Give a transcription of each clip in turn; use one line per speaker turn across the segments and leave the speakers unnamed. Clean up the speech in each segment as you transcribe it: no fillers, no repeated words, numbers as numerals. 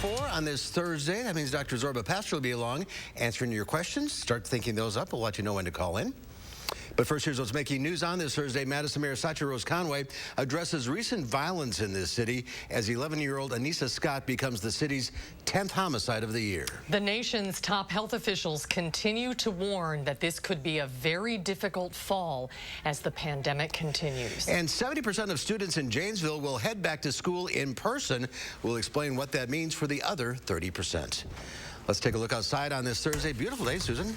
4 on this Thursday. That means Dr. Zorba Pastor will be along answering your questions. Start thinking those up. We'll let you know when to call in. But first, here's what's making news on this Thursday. Madison Mayor Sacha Rose Conway addresses recent violence in this city as 11-year-old Anissa Scott becomes the city's 10th homicide of the year.
The nation's top health officials continue to warn that this could be a very difficult fall as the pandemic continues.
And 70% of students in Janesville will head back to school in person. We'll explain what that means for the other 30%. Let's take a look outside on this Thursday. Beautiful day, Susan.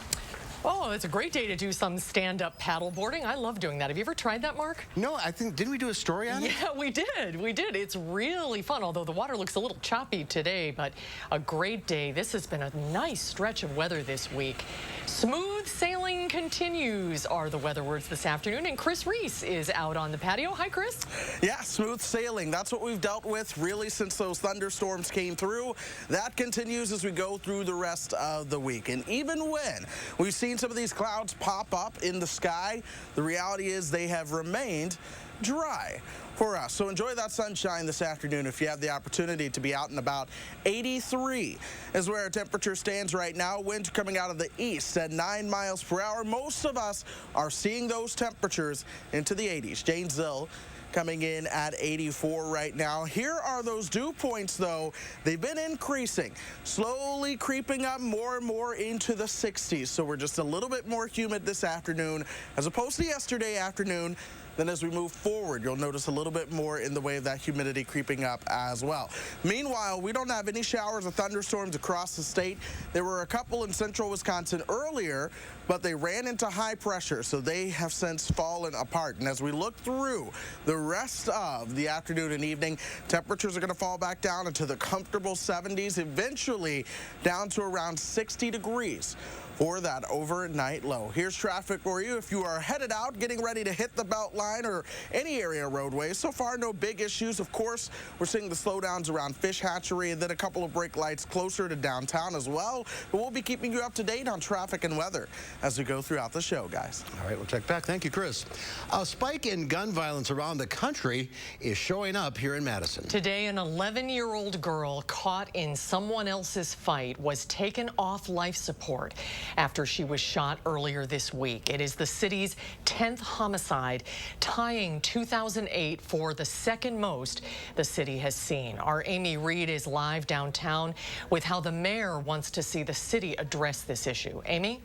Oh, it's a great day to do some stand-up paddle boarding. I love doing that. Have you ever tried that, Mark?
No, didn't we do a story on it?
Yeah, we did. It's really fun, although the water looks a little choppy today, but a great day. This has been a nice stretch of weather this week. Smooth sailing continues are the weather words this afternoon, and Chris Reese is out on the patio. Hi, Chris.
Yeah, smooth sailing. That's what we've dealt with really since those thunderstorms came through. That continues as we go through the rest of the week. And even when we've seen some of these clouds pop up in the sky, the reality is they have remained dry for us. So enjoy that sunshine this afternoon if you have the opportunity to be out and about. 83 is where our temperature stands right now. Wind coming out of the east at 9 miles per hour. Most of us are seeing those temperatures into the 80s. Janesville coming in at 84 right now. Here are those dew points, though. They've been increasing, slowly creeping up more and more into the 60s. So we're just a little bit more humid this afternoon as opposed to yesterday afternoon. Then as we move forward, you'll notice a little bit more in the way of that humidity creeping up as well. Meanwhile, we don't have any showers or thunderstorms across the state. There were a couple in central Wisconsin earlier, but they ran into high pressure, so they have since fallen apart. And as we look through the rest of the afternoon and evening, temperatures are going to fall back down into the comfortable 70s, eventually down to around 60 degrees. For that overnight low. Here's traffic for you if you are headed out, getting ready to hit the belt line or any area roadways. So far, no big issues. Of course, we're seeing the slowdowns around Fish Hatchery and then a couple of brake lights closer to downtown as well. But we'll be keeping you up to date on traffic and weather as we go throughout the show, guys.
All right, we'll check back. Thank you, Chris. A spike in gun violence around the country is showing up here in Madison.
Today, an 11-year-old girl caught in someone else's fight was taken off life support after she was shot earlier this week. It is the city's 10th homicide, tying 2008 for the second most the city has seen. Our Amy Reed is live downtown with how the mayor wants to see the city address this issue. Amy?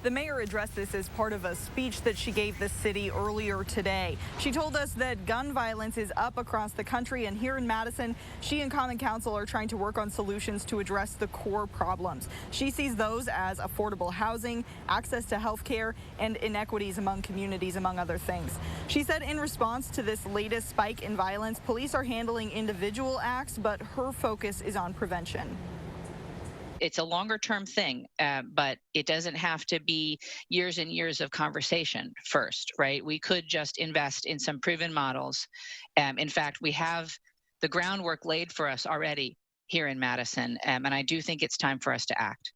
The mayor addressed this as part of a speech that she gave the city earlier today. She told us that gun violence is up across the country, and here in Madison, she and Common Council are trying to work on solutions to address the core problems. She sees those as affordable housing, access to health care, and inequities among communities, among other things. She said in response to this latest spike in violence, police are handling individual acts, but her focus is on prevention.
It's a longer term thing, but it doesn't have to be years and years of conversation first, right? We could just invest in some proven models. In fact, we have the groundwork laid for us already here in Madison, and I do think it's time for us to act.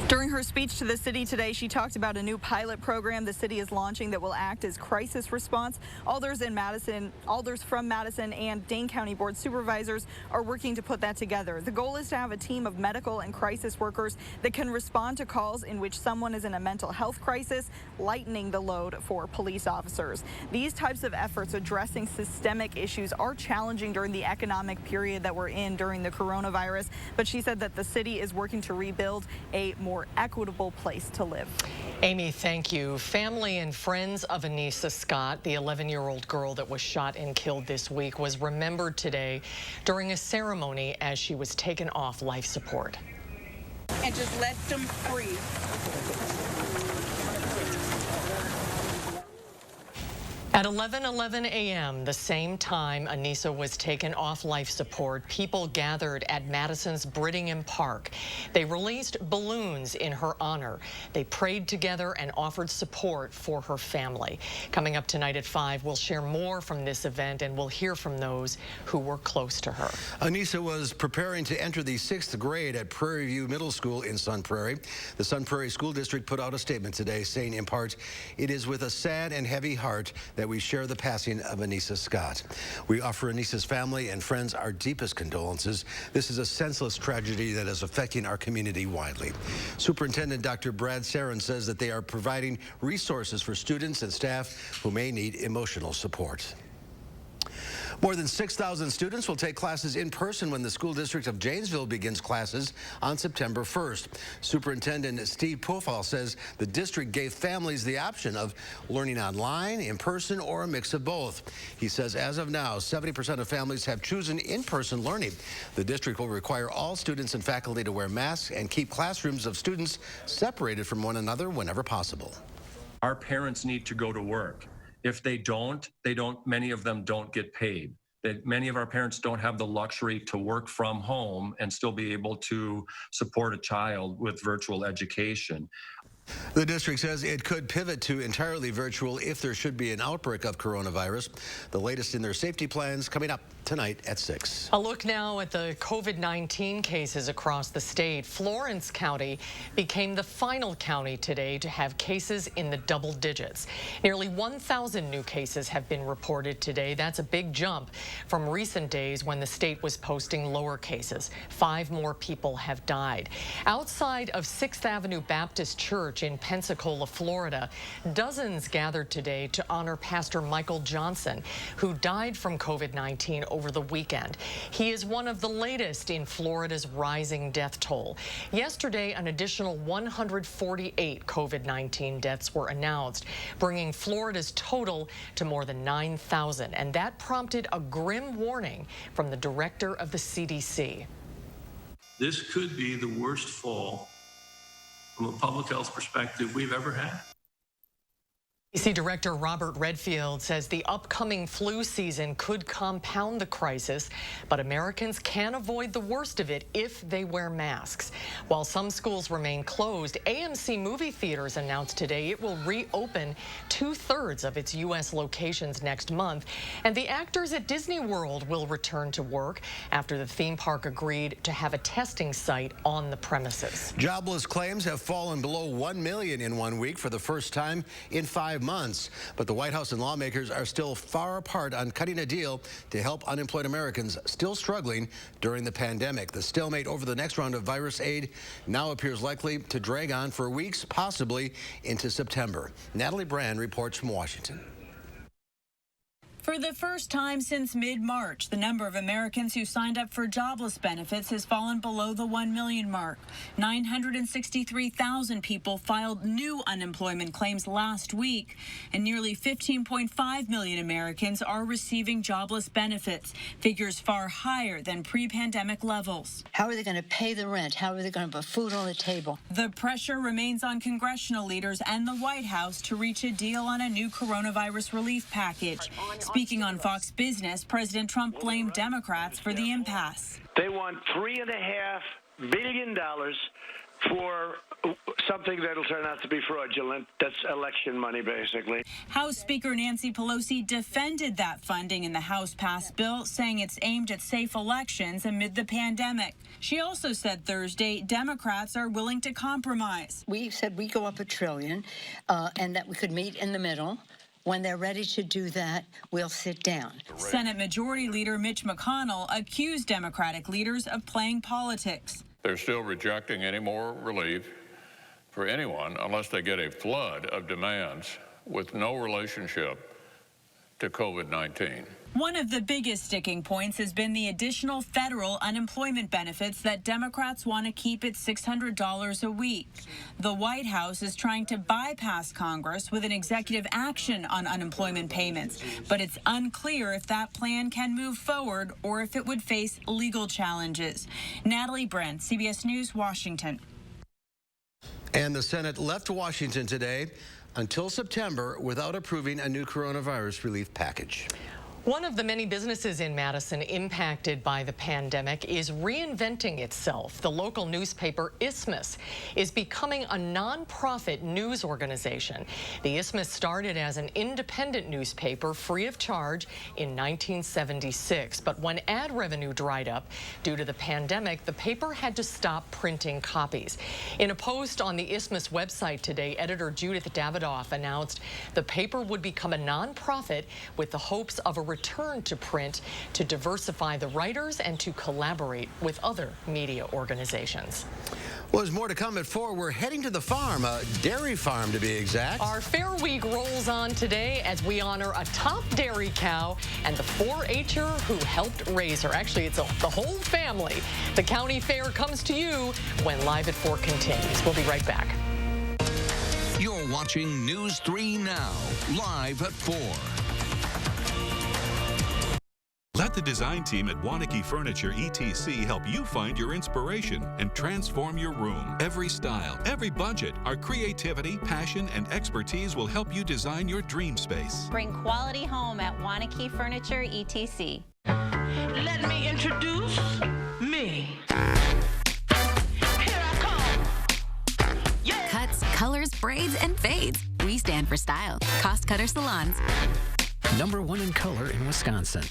During her speech to the city today, she talked about a new pilot program the city is launching that will act as crisis response. Alders from Madison and Dane County Board supervisors are working to put that together. The goal is to have a team of medical and crisis workers that can respond to calls in which someone is in a mental health crisis, lightening the load for police officers. These types of efforts addressing systemic issues are challenging during the economic period that we're in during the coronavirus, but she said that the city is working to rebuild a more equitable place to live.
Amy, thank you. Family and friends of Anissa Scott, the 11-year-old girl that was shot and killed this week, was remembered today during a ceremony as she was taken off life support.
And just let them free.
At 11:11 a.m., the same time Anissa was taken off life support, people gathered at Madison's Brittingham Park. They released balloons in her honor. They prayed together and offered support for her family. Coming up tonight at 5, we'll share more from this event and we'll hear from those who were close to her.
Anissa was preparing to enter the 6th grade at Prairie View Middle School in Sun Prairie. The Sun Prairie School District put out a statement today saying, in part, it is with a sad and heavy heart that that we share the passing of Anissa Scott. We offer Anissa's family and friends our deepest condolences. This is a senseless tragedy that is affecting our community widely. Superintendent Dr. Brad Sarin says that they are providing resources for students and staff who may need emotional support. More than 6,000 students will take classes in person when the school district of Janesville begins classes on September 1st. Superintendent Steve Pofall says the district gave families the option of learning online, in person, or a mix of both. He says as of now, 70% of families have chosen in-person learning. The district will require all students and faculty to wear masks and keep classrooms of students separated from one another whenever possible.
Our parents need to go to work. If they don't, many of them don't get paid. Many of our parents don't have the luxury to work from home and still be able to support a child with virtual education.
The district says it could pivot to entirely virtual if there should be an outbreak of coronavirus. The latest in their safety plans coming up tonight at 6.
A look now at the COVID-19 cases across the state. Florence County became the final county today to have cases in the double digits. Nearly 1,000 new cases have been reported today. That's a big jump from recent days when the state was posting lower cases. 5 more people have died. Outside of 6th Avenue Baptist Church in Pensacola, Florida, dozens gathered today to honor Pastor Michael Johnson, who died from COVID-19 over the weekend. He is one of the latest in Florida's rising death toll. Yesterday, an additional 148 COVID-19 deaths were announced, bringing Florida's total to more than 9,000. And that prompted a grim warning from the director of the CDC.
This could be the worst fall from a public health perspective we've ever had.
CDC Director Robert Redfield says the upcoming flu season could compound the crisis, but Americans can avoid the worst of it if they wear masks. While some schools remain closed, AMC Movie Theaters announced today it will reopen 2/3 of its U.S. locations next month, and the actors at Disney World will return to work after the theme park agreed to have a testing site on the premises.
Jobless claims have fallen below 1 million in 1 week for the first time in 5 months. But the White House and lawmakers are still far apart on cutting a deal to help unemployed Americans still struggling during the pandemic. The stalemate over the next round of virus aid now appears likely to drag on for weeks, possibly into September. Natalie Brand reports from Washington.
For the first time since mid-March, the number of Americans who signed up for jobless benefits has fallen below the 1 million mark. 963,000 people filed new unemployment claims last week, and nearly 15.5 million Americans are receiving jobless benefits, figures far higher than pre-pandemic levels.
How are they going to pay the rent? How are they going to put food on the table?
The pressure remains on congressional leaders and the White House to reach a deal on a new coronavirus relief package. Speaking on Fox Business, President Trump blamed Democrats for the impasse.
They want $3.5 billion for something that'll turn out to be fraudulent. That's election money, basically.
House Speaker Nancy Pelosi defended that funding in the House-passed bill, saying it's aimed at safe elections amid the pandemic. She also said Thursday Democrats are willing to compromise.
We said we go up $1 trillion and that we could meet in the middle. When they're ready to do that, we'll sit down.
Senate Majority Leader Mitch McConnell accused Democratic leaders of playing politics.
They're still rejecting any more relief for anyone unless they get a flood of demands with no relationship to COVID-19.
One of the biggest sticking points has been the additional federal unemployment benefits that Democrats want to keep at $600 a week. The White House is trying to bypass Congress with an executive action on unemployment payments, but it's unclear if that plan can move forward or if it would face legal challenges. Natalie Brent, CBS News, Washington.
And the Senate left Washington today until September without approving a new coronavirus relief package.
One of the many businesses in Madison impacted by the pandemic is reinventing itself. The local newspaper Isthmus is becoming a nonprofit news organization. The Isthmus started as an independent newspaper free of charge in 1976, but when ad revenue dried up due to the pandemic, the paper had to stop printing copies. In a post on the Isthmus website today, editor Judith Davidoff announced the paper would become a nonprofit with the hopes of a return to print to diversify the writers and to collaborate with other media organizations.
Well, there's more to come at 4. We're heading to the farm, a dairy farm to be exact.
Our Fair Week rolls on today as we honor a top dairy cow and the 4-H'er who helped raise her. Actually, it's the whole family. The county fair comes to you when Live at 4 continues. We'll be right back.
You're watching News 3 Now, live at 4.
Let the design team at Wanakee Furniture ETC help you find your inspiration and transform your room. Every style, every budget, our creativity, passion, and expertise will help you design your dream space.
Bring quality home at Wanakee Furniture ETC.
Let me introduce me.
Cuts, colors, braids, and fades. We stand for style. Cost Cutter Salons.
#1 in color in Wisconsin.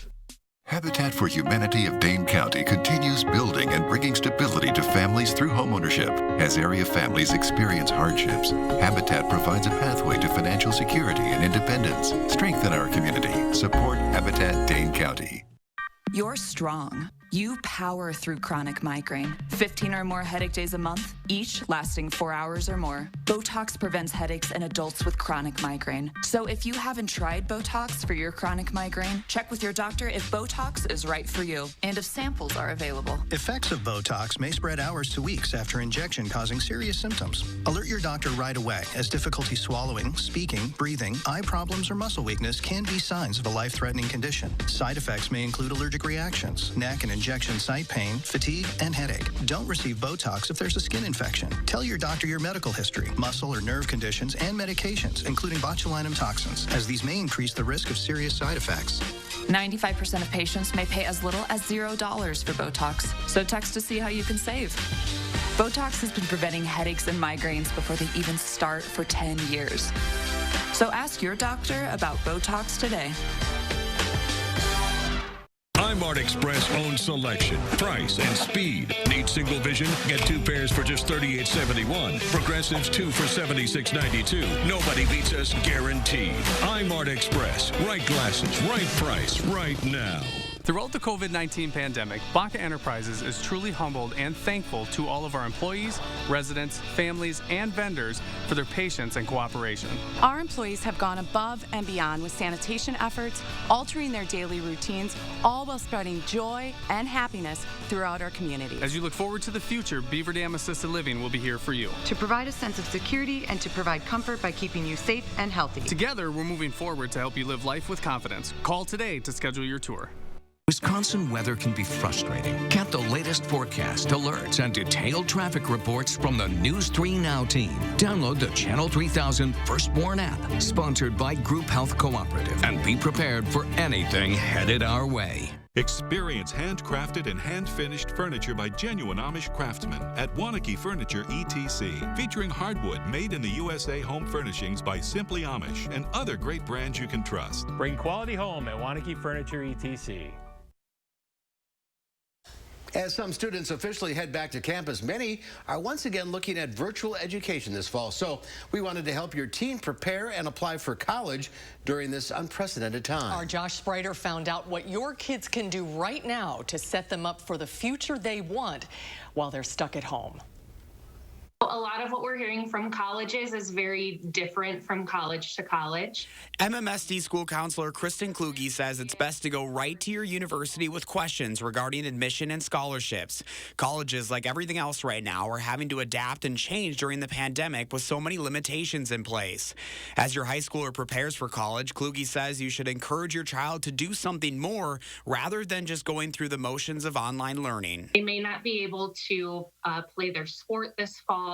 Habitat for Humanity of Dane County continues building and bringing stability to families through homeownership. As area families experience hardships, Habitat provides a pathway to financial security and independence. Strengthen our community. Support Habitat Dane County.
You're strong. You power through chronic migraine. 15 or more headache days a month, each lasting 4 hours or more. Botox prevents headaches in adults with chronic migraine. So if you haven't tried Botox for your chronic migraine, check with your doctor if Botox is right for you and if samples are available.
Effects of Botox may spread hours to weeks after injection, causing serious symptoms. Alert your doctor right away, as difficulty swallowing, speaking, breathing, eye problems, or muscle weakness can be signs of a life-threatening condition. Side effects may include allergic reactions, neck and injection site pain, fatigue, and headache. Don't receive Botox if there's a skin infection. Tell your doctor your medical history, muscle or nerve conditions, and medications, including botulinum toxins, as these may increase the risk of serious side effects.
95% of patients may pay as little as $0 for Botox, so text to see how you can save. Botox has been preventing headaches and migraines before they even start for 10 years. So ask your doctor about Botox today.
Mart Express owns selection, price, and speed. Need single vision? Get 2 pairs for just $38.71. Progressives 2 for $76.92. Nobody beats us, guaranteed. Mart Express. Right glasses, right price, right now.
Throughout the COVID-19 pandemic, Baca Enterprises is truly humbled and thankful to all of our employees, residents, families, and vendors for their patience and cooperation.
Our employees have gone above and beyond with sanitation efforts, altering their daily routines, all while spreading joy and happiness throughout our community.
As you look forward to the future, Beaver Dam Assisted Living will be here for you.
To provide a sense of security and to provide comfort by keeping you safe and healthy.
Together, we're moving forward to help you live life with confidence. Call today to schedule your tour.
Wisconsin weather can be frustrating. Get the latest forecast, alerts, and detailed traffic reports from the News 3 Now team. Download the Channel 3000 Firstborn app, sponsored by Group Health Cooperative, and be prepared for anything headed our way.
Experience handcrafted and hand-finished furniture by genuine Amish craftsmen at Wanakee Furniture ETC, featuring hardwood made in the USA home furnishings by Simply Amish and other great brands you can trust.
Bring quality home at Wanakee Furniture ETC.
As some students officially head back to campus, many are once again looking at virtual education this fall. So we wanted to help your teen prepare and apply for college during this unprecedented time.
Our Josh Spreiter found out what your kids can do right now to set them up for the future they want while they're stuck at home.
A lot of what we're hearing from colleges is very different from college to college.
MMSD school counselor Kristen Kluge says it's best to go right to your university with questions regarding admission and scholarships. Colleges, like everything else right now, are having to adapt and change during the pandemic with so many limitations in place. As your high schooler prepares for college, Kluge says you should encourage your child to do something more rather than just going through the motions of online learning.
They may not be able to play their sport this fall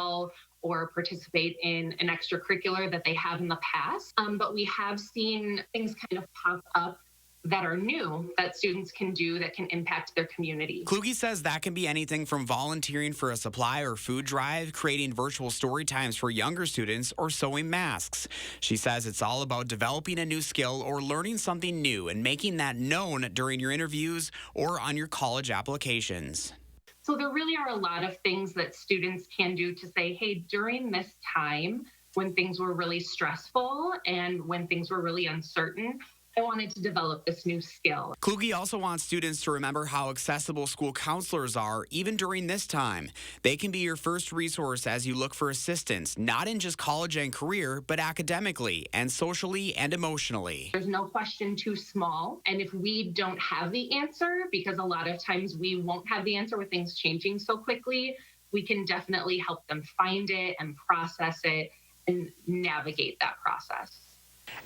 or participate in an extracurricular that they have in the past. But we have seen things kind of pop up that are new that students can do that can impact their community.
Kluge says that can be anything from volunteering for a supply or food drive, creating virtual story times for younger students, or sewing masks. She says it's all about developing a new skill or learning something new and making that known during your interviews or on your college applications.
So there really are a lot of things that students can do to say, hey, during this time when things were really stressful and when things were really uncertain, I wanted to develop this new skill.
Kluge also wants students to remember how accessible school counselors are even during this time. They can be your first resource as you look for assistance, not in just college and career, but academically and socially and emotionally.
There's no question too small. And if we don't have the answer, because a lot of times we won't have the answer with things changing so quickly, we can definitely help them find it and process it and navigate that process.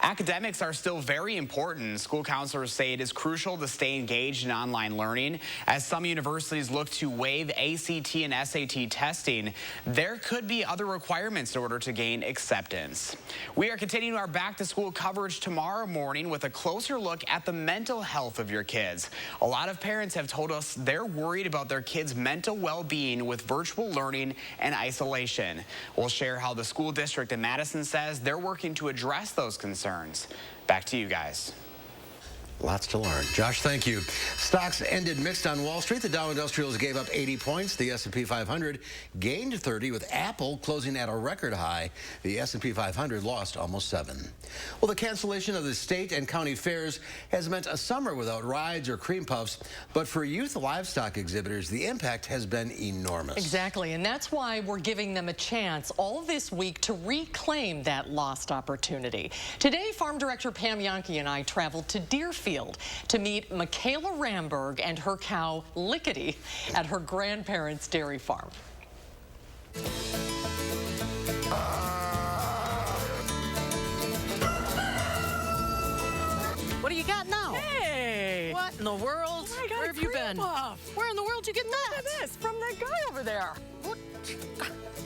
Academics are still very important. School counselors say it is crucial to stay engaged in online learning. As some universities look to waive ACT and SAT testing, there could be other requirements in order to gain acceptance. We are continuing our back-to-school coverage tomorrow morning with a closer look at the mental health of your kids. A lot of parents have told us they're worried about their kids' mental well-being with virtual learning and isolation. We'll share how the school district in Madison says they're working to address those concerns. Back to you guys.
Lots to learn. Josh, thank you. Stocks ended mixed on Wall Street. The Dow Industrials gave up 80 points. The S&P 500 gained 30, with Apple closing at a record high. The S&P 500 lost almost 7. Well, the cancellation of the state and county fairs has meant a summer without rides or cream puffs. But for youth livestock exhibitors, the impact has been enormous.
Exactly, and that's why we're giving them a chance all this week to reclaim that lost opportunity. Today, Farm Director Pam Yankee and I traveled to Deerfield to meet Michaela Ramberg and her cow, Lickety, at her grandparents' dairy farm.
What do you got now?
Hey!
What in the world?
Oh,
Where have you been? Where in the world you getting that?
Look at this, from that guy over there. What?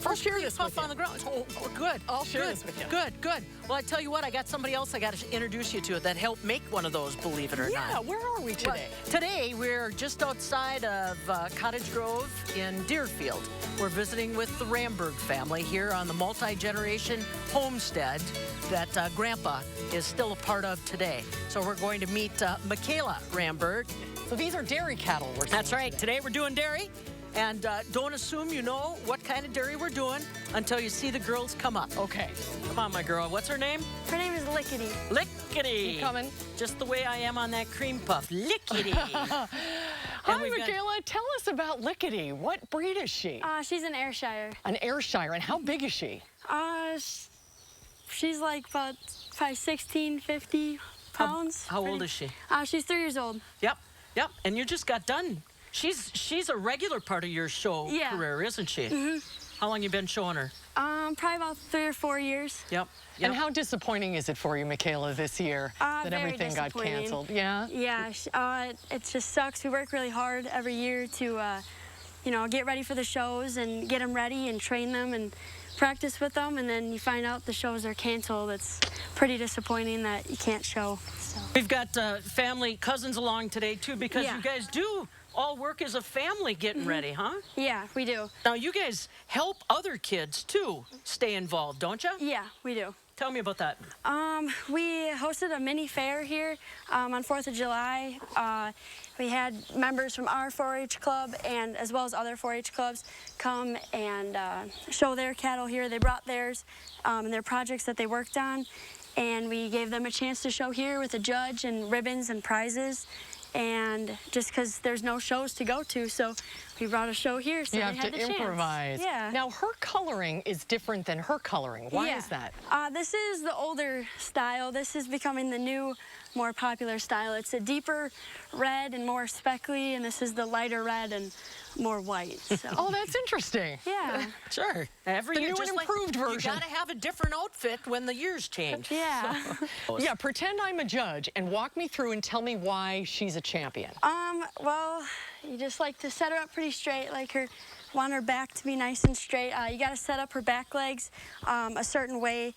First share this puff on the ground. Oh, good.
I'll share this with you.
Good, good. Well, I tell you what, I got somebody else I got to introduce you to that helped make one of those, believe it or not.
Yeah, where are we today?
Well, today, we're just outside of Cottage Grove in Deerfield. We're visiting with the Ramberg family here on the multi-generation homestead that Grandpa is still a part of today. So we're going to meet Michaela Ramberg.
So these are dairy cattle we're seeing.
That's right. Today we're doing dairy. And don't assume you know what kind of dairy we're doing until you see the girls come up. Okay. Come on, my girl. What's her name?
Her name is Lickety.
Lickety.
You coming?
Just the way I am on that cream puff. Lickety.
Hi, Michaela. Tell us about Lickety. What breed is she?
She's an Ayrshire.
An Ayrshire. And how big is she?
She's like about probably 16, 50 pounds.
How old is she?
She's 3 years old.
Yep. Yep. And you just got done. She's a regular part of your show career, isn't she?
Mm-hmm.
How long you been showing her?
Probably about 3 or 4 years.
Yep.
And how disappointing is it for you, Michaela, this year that everything got canceled? Yeah?
Yeah. It just sucks. We work really hard every year to, get ready for the shows and get them ready and train them and practice with them, and then you find out the shows are canceled. It's pretty disappointing that you can't show. So.
We've got family, cousins along today, too, because you guys do all work as a family getting ready, huh?
Yeah, we do.
Now, you guys help other kids, too, stay involved, don't you?
Yeah, we do.
Tell me about that.
We hosted a mini fair here on 4th of July. We had members from our 4-H club and as well as other 4-H clubs come and show their cattle here. They brought theirs and their projects that they worked on, and we gave them a chance to show here with a judge and ribbons and prizes. And just because there's no shows to go to, so we brought a show here, so
you
they
have
had
to
the
improvise.
Chance. Yeah.
Now, her coloring is different than her coloring. Why is that?
This is the older style. This is becoming the new, more popular style. It's a deeper red and more speckly, and this is the lighter red and more white. So.
Oh, that's interesting.
Yeah.
Sure. Every
the
year,
new
just
and improved version.
You got to have a different outfit when the years change.
Yeah.
So.
Yeah, pretend I'm a judge and walk me through and tell me why she's a champion.
Well, you just like to set her up pretty straight, like her want her back to be nice and straight. You got to set up her back legs a certain way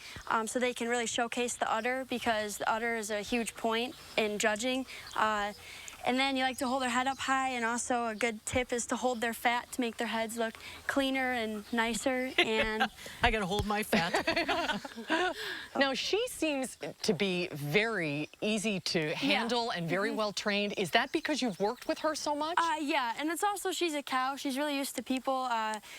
so they can really showcase the udder, because the udder is a huge point in judging. And then you like to hold their head up high, and also a good tip is to hold their fat to make their heads look cleaner and nicer. And
I gotta hold my fat.
Now, she seems to be very easy to handle and very well trained. Is that because you've worked with her so much?
Yeah, and it's also she's a cow. She's really used to people.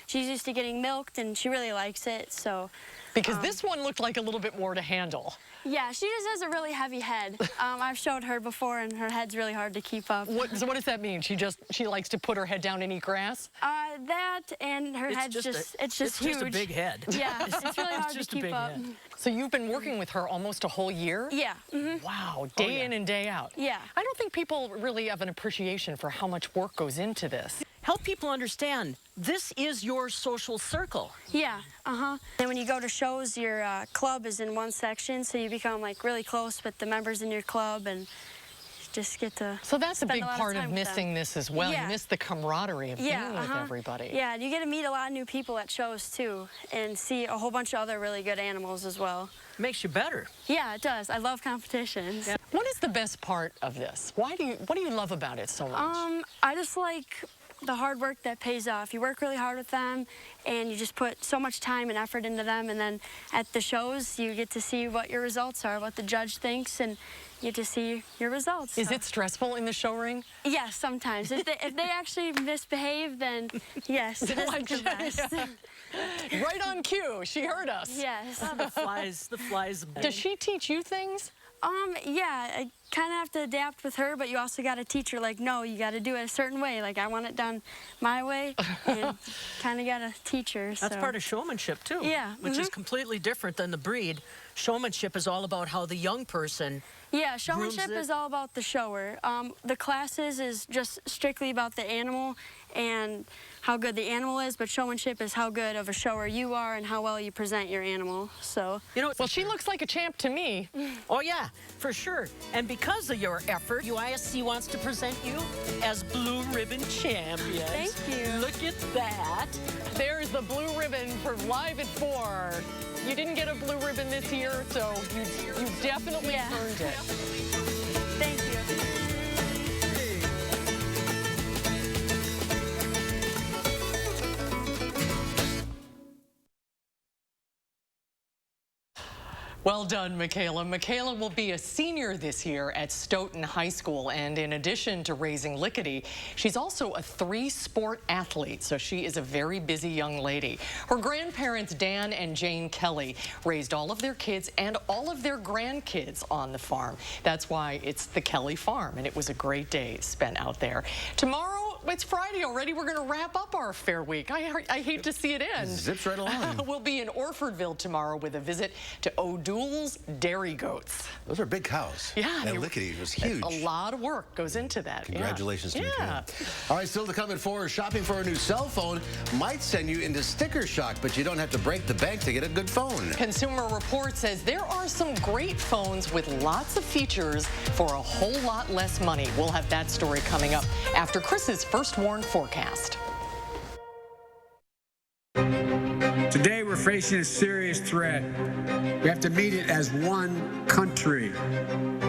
She's used to getting milked, and she really likes it. So.
Because this one looked like a little bit more to handle.
Yeah, she just has a really heavy head. I've showed her before, and her head's really hard to keep up.
So what does that mean? She likes to put her head down and eat grass?
That and her head's just huge.
It's just a big head.
Yeah, it's really hard to keep up.
So you've been working with her almost a whole year?
Yeah.
Wow, day in and day out.
Yeah.
I don't think people really have an appreciation for how much work goes into this.
Help people understand, this is your social circle.
Yeah, And when you go to shows, your club is in one section, so you become like really close with the members in your club, and just get to
So that's a
spend
big
lot of
part
time
of
with
missing
them.
this as well.
Yeah.
You miss the camaraderie of being with everybody.
Yeah, you get to meet a lot of new people at shows too, and see a whole bunch of other really good animals as well.
Makes you better.
Yeah, it does. I love competitions.
Yeah. What is the best part of this? What do you love about it so much?
I just like the hard work that pays off. You work really hard with them, and you just put so much time and effort into them, and then at the shows you get to see what your results are, what the judge thinks, and you get to see your results.
Is it stressful in the show ring?
Yes, sometimes. If they actually misbehave, then yes, it isn't the best.
Right on cue. She heard us.
Yes.
The flies.
Does she teach you things?
Yeah, I kind of have to adapt with her, but you also got to teach her, like, no, you got to do it a certain way. Like, I want it done my way, and kind of got to teach her.
That's part of showmanship, too.
Yeah.
Which is completely different than the breed. Showmanship is all about how the young person
Yeah, showmanship is all about the shower. The classes is just strictly about the animal and how good the animal is, but showmanship is how good of a shower you are and how well you present your animal. So,
well, she looks like a champ to me.
Oh yeah, for sure. And because of your effort, UISC wants to present you as Blue Ribbon Champions.
Thank you.
Look at that.
There's the blue ribbon for Live at 4. You didn't get a blue ribbon this year, so you definitely earned it.
Thank you.
Well done, Michaela. Michaela will be a senior this year at Stoughton High School, and in addition to raising Lickety, she's also a 3-sport athlete, so she is a very busy young lady. Her grandparents, Dan and Jane Kelly, raised all of their kids and all of their grandkids on the farm. That's why it's the Kelly Farm, and it was a great day spent out there. Tomorrow, it's Friday already. We're going to wrap up our fair week. I hate to see it end.
Zips right along.
We'll be in Orfordville tomorrow with a visit to O'Doul's Dairy Goats.
Those are big cows.
Yeah.
That Lickety was huge.
A lot of work goes into that.
Congratulations to
you.
Michaela. All right, still to come at 4, shopping for a new cell phone might send you into sticker shock, but you don't have to break the bank to get a good phone.
Consumer Report says there are some great phones with lots of features for a whole lot less money. We'll have that story coming up after Chris's First Warn forecast.
Today we're facing a serious threat. We have to meet it as one country.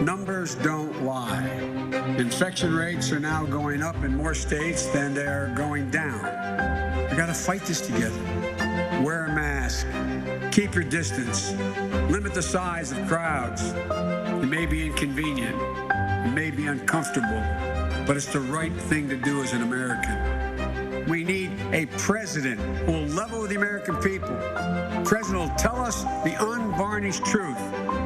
Numbers don't lie. Infection rates are now going up in more states than they're going down. We got to fight this together. Wear a mask. Keep your distance. Limit the size of crowds. It may be inconvenient. It may be uncomfortable, but it's the right thing to do as an American. We need a president who will level with the American people. President will tell us the unvarnished truth.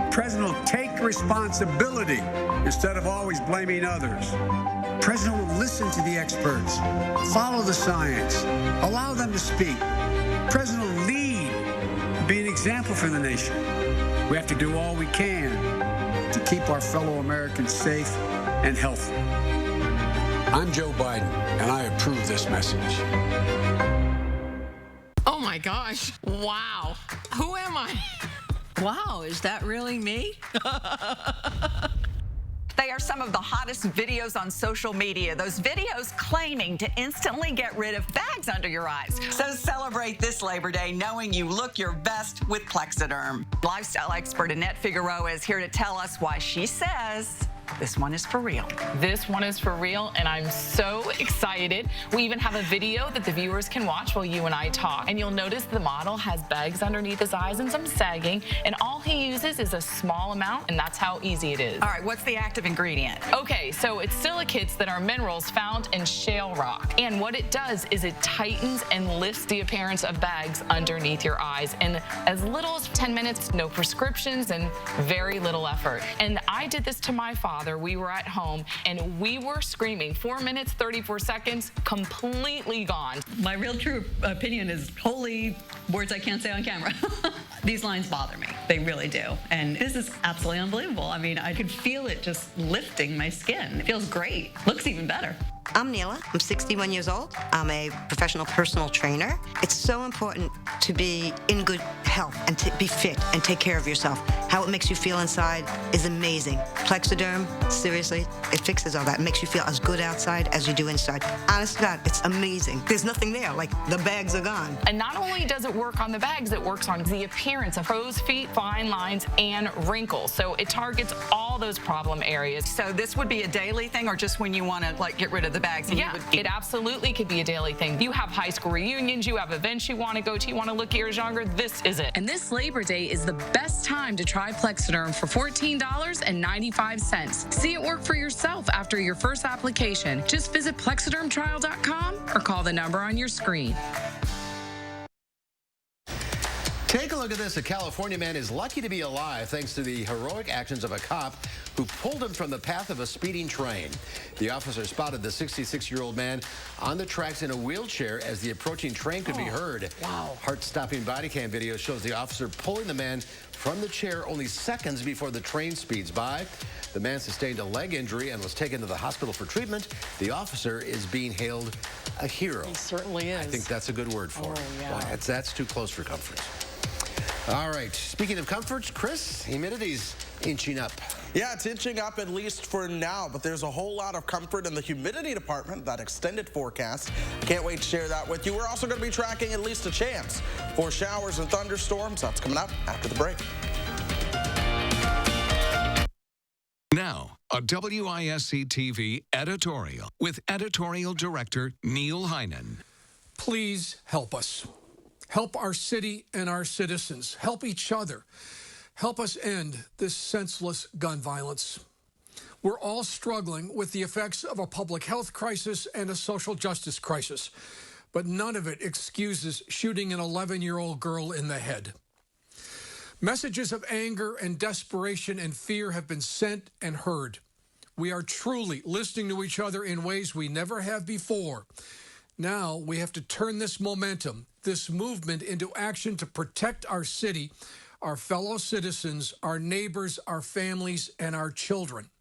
President will take responsibility instead of always blaming others. President will listen to the experts, follow the science, allow them to speak. President will lead, be an example for the nation. We have to do all we can to keep our fellow Americans safe and healthy. I'm Joe Biden, and I approve this message.
Oh my gosh. Wow. Who am I?
Wow, is that really me?
They are some of the hottest videos on social media. Those videos claiming to instantly get rid of bags under your eyes. So celebrate this Labor Day knowing you look your best with Plexiderm. Lifestyle expert Annette Figueroa is here to tell us why she says this one is for real.
This one is for real, and I'm so excited. We even have a video that the viewers can watch while you and I talk. And you'll notice the model has bags underneath his eyes and some sagging, and all he uses is a small amount, and that's how easy it is.
All right, what's the active ingredient?
Okay, so it's silicates that are minerals found in shale rock. And what it does is it tightens and lifts the appearance of bags underneath your eyes in as little as 10 minutes, no prescriptions, and very little effort. And I did this to my father. We were at home and we were screaming. 4 minutes, 34 seconds, completely gone.
My real true opinion is holy words I can't say on camera. These lines bother me. They really do. And this is absolutely unbelievable. I mean, I could feel it just lifting my skin. It feels great. Looks even better.
I'm Neela. I'm 61 years old. I'm a professional personal trainer. It's so important to be in good health and to be fit and take care of yourself. How it makes you feel inside is amazing. Plexiderm, seriously, it fixes all that. It makes you feel as good outside as you do inside. Honest to God, it's amazing. There's nothing there. Like, the bags are gone.
And not only does it work on the bags, it works on the appearance of crow's feet, fine lines, and wrinkles. So it targets all those problem areas.
So this would be a daily thing or just when you want to, like, get rid of the bags?
Yeah, it absolutely could be a daily thing. You have high school reunions, you have events you want to go to, you want to look years younger, this is it.
And this Labor Day is the best time to try Plexiderm for $14.95. See it work for yourself after your first application. Just visit plexidermtrial.com or call the number on your screen.
Take a look at this. A California man is lucky to be alive thanks to the heroic actions of a cop who pulled him from the path of a speeding train. The officer spotted the 66-year-old man on the tracks in a wheelchair as the approaching train could be heard.
Wow.
Heart-stopping body cam video shows the officer pulling the man from the chair only seconds before the train speeds by. The man sustained a leg injury and was taken to the hospital for treatment. The officer is being hailed a hero.
He certainly is.
I think that's a good word for it.
Yeah.
Boy, that's too close for comfort. All right, speaking of comforts, Chris, humidity's inching up.
Yeah, it's inching up at least for now, but there's a whole lot of comfort in the humidity department, that extended forecast. Can't wait to share that with you. We're also going to be tracking at least a chance for showers and thunderstorms. That's coming up after the break.
Now, a WISC-TV editorial with editorial director Neil Heinen.
Please help us. Help our city and our citizens. Help each other. Help us end this senseless gun violence. We're all struggling with the effects of a public health crisis and a social justice crisis, but none of it excuses shooting an 11-year-old girl in the head. Messages of anger and desperation and fear have been sent and heard. We are truly listening to each other in ways we never have before. Now we have to turn this momentum, this movement, into action to protect our city, our fellow citizens, our neighbors, our families, and our children.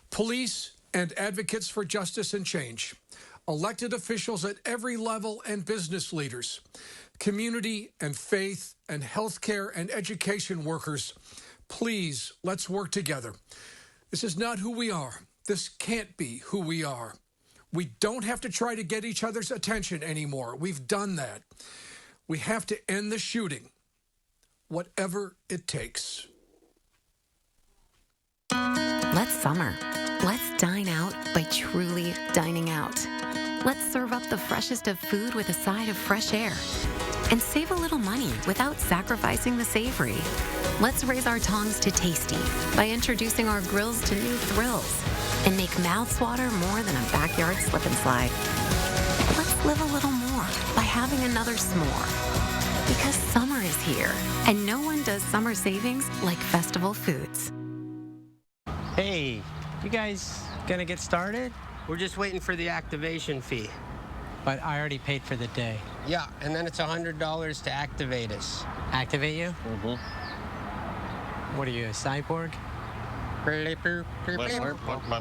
Police and advocates for justice and change, elected officials at every level and business leaders, community and faith and healthcare and education workers, please, let's work together. This is not who we are. This can't be who we are. We don't have to try to get each other's attention anymore. We've done that. We have to end the shooting, whatever it takes.
Let's summer. Let's dine out by truly dining out. Let's serve up the freshest of food with a side of fresh air. And save a little money without sacrificing the savory. Let's raise our tongues to tasty by introducing our grills to new thrills. And make mouthwater more than a backyard slip and slide. Let's live a little more by having another s'more. Because summer is here, and no one does summer savings like Festival Foods.
Hey, you guys gonna get started? We're just waiting for the activation fee. But I already paid for the day. Yeah, and then it's $100 to activate us. Activate you? Mm-hmm. What are you, a cyborg?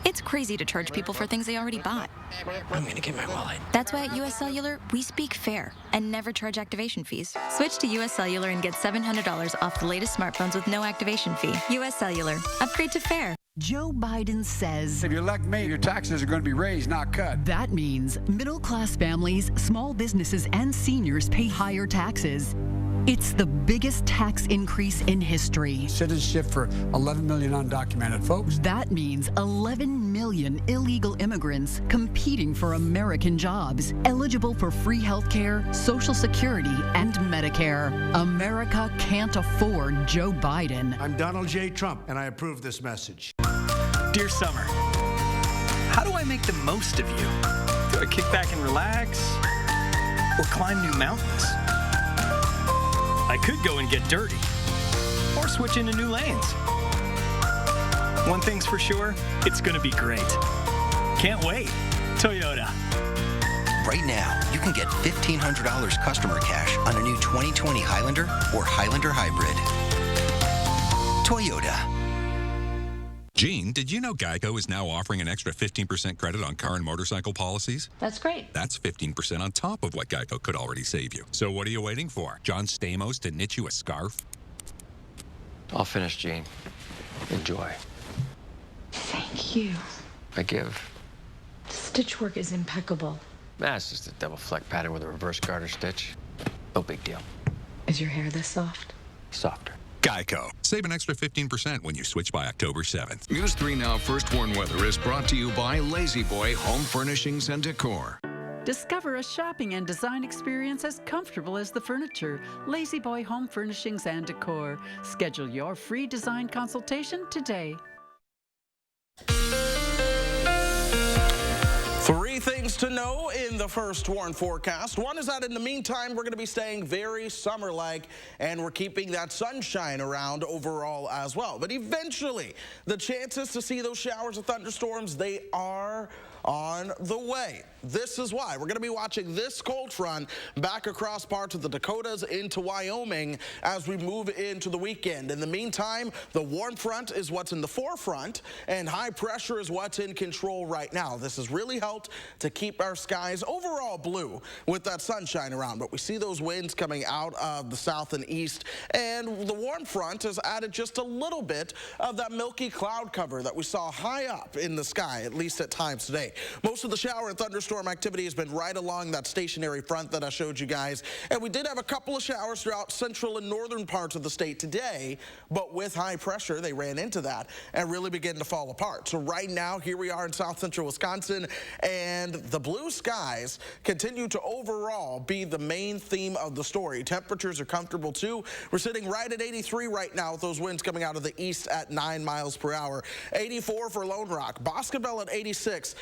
It's crazy to charge people for things they already bought.
I'm gonna get my wallet.
That's why at US Cellular, we speak fair and never charge activation fees. Switch to US Cellular and get $700 off the latest smartphones with no activation fee. US Cellular. Upgrade to fair.
Joe Biden says,
if you elect me, your taxes are going to be raised, not cut.
That means middle-class families, small businesses, and seniors pay higher taxes. It's the biggest tax increase in history.
Citizenship for 11 million undocumented folks.
That means 11 million illegal immigrants competing for American jobs, eligible for free health care, Social Security, and Medicare. America can't afford Joe Biden.
I'm Donald J. Trump, and I approve this message.
Dear Summer, how do I make the most of you? Do I kick back and relax? Or climb new mountains? I could go and get dirty, or switch into new lanes. One thing's for sure, it's gonna be great. Can't wait. Toyota.
Right now, you can get $1,500 customer cash on a new 2020 Highlander or Highlander Hybrid. Toyota.
Gene, did you know Geico is now offering an extra 15% credit on car and motorcycle policies?
That's great.
That's 15% on top of what Geico could already save you. So what are you waiting for? John Stamos to knit you a scarf?
I'll finish, Gene. Enjoy.
Thank you.
I give.
The stitch work is impeccable.
It's just a double fleck pattern with a reverse garter stitch. No big deal.
Is your hair this soft?
Softer.
Geico. Save an extra 15% when you switch by October 7th.
News 3 Now First Warn Weather is brought to you by Lazy Boy Home Furnishings and Decor.
Discover a shopping and design experience as comfortable as the furniture. Lazy Boy Home Furnishings and Decor. Schedule your free design consultation today.
3 things to know in the first warn forecast. One is that in the meantime, we're going to be staying very summer-like, and we're keeping that sunshine around overall as well. But eventually, the chances to see those showers of thunderstorms, they are on the way. This is why we're going to be watching this cold front back across parts of the Dakotas into Wyoming as we move into the weekend. In the meantime, the warm front is what's in the forefront, and high pressure is what's in control right now. This has really helped to keep our skies overall blue with that sunshine around, but we see those winds coming out of the south and east, and the warm front has added just a little bit of that milky cloud cover that we saw high up in the sky, at least at times today. Most of the shower and thunderstorm activity has been right along that stationary front that I showed you guys, and we did have a couple of showers throughout central and northern parts of the state today, but with high pressure they ran into that and really began to fall apart. So right now, here we are in south central Wisconsin, and the blue skies continue to overall be the main theme of the story. Temperatures are comfortable too. We're sitting right at 83 right now with those winds coming out of the east at 9 miles per hour. 84 for Lone Rock, Boscobel at 86.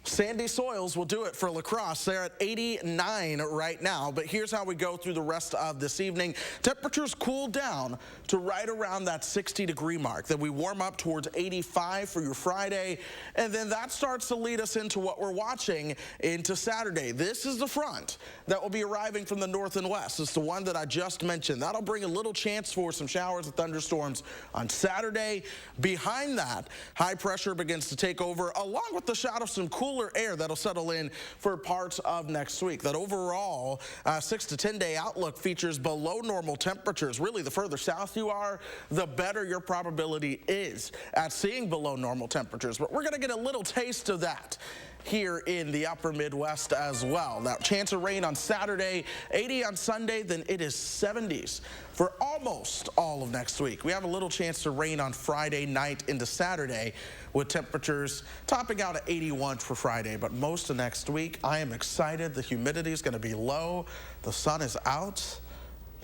Sandy soils will do it for La Crosse. They're at 89 right now, but here's how we go through the rest of this evening. Temperatures cool down to right around that 60-degree mark. Then we warm up towards 85 for your Friday, and then that starts to lead us into what we're watching into Saturday. This is the front that will be arriving from the north and west. It's the one that I just mentioned. That'll bring a little chance for some showers and thunderstorms on Saturday. Behind that, high pressure begins to take over, along with the shot of some cooler air that'll settle in for parts of next week. That overall 6 to 10 day outlook features below normal temperatures. Really, the further south you are, the better your probability is at seeing below normal temperatures. But we're going to get a little taste of that here in the upper Midwest as well. Now, chance of rain on Saturday, 80 on Sunday, then it is 70s for almost all of next week. We have a little chance to rain on Friday night into Saturday with temperatures topping out at 81 for Friday. But most of next week, I am excited. The humidity is going to be low. The sun is out.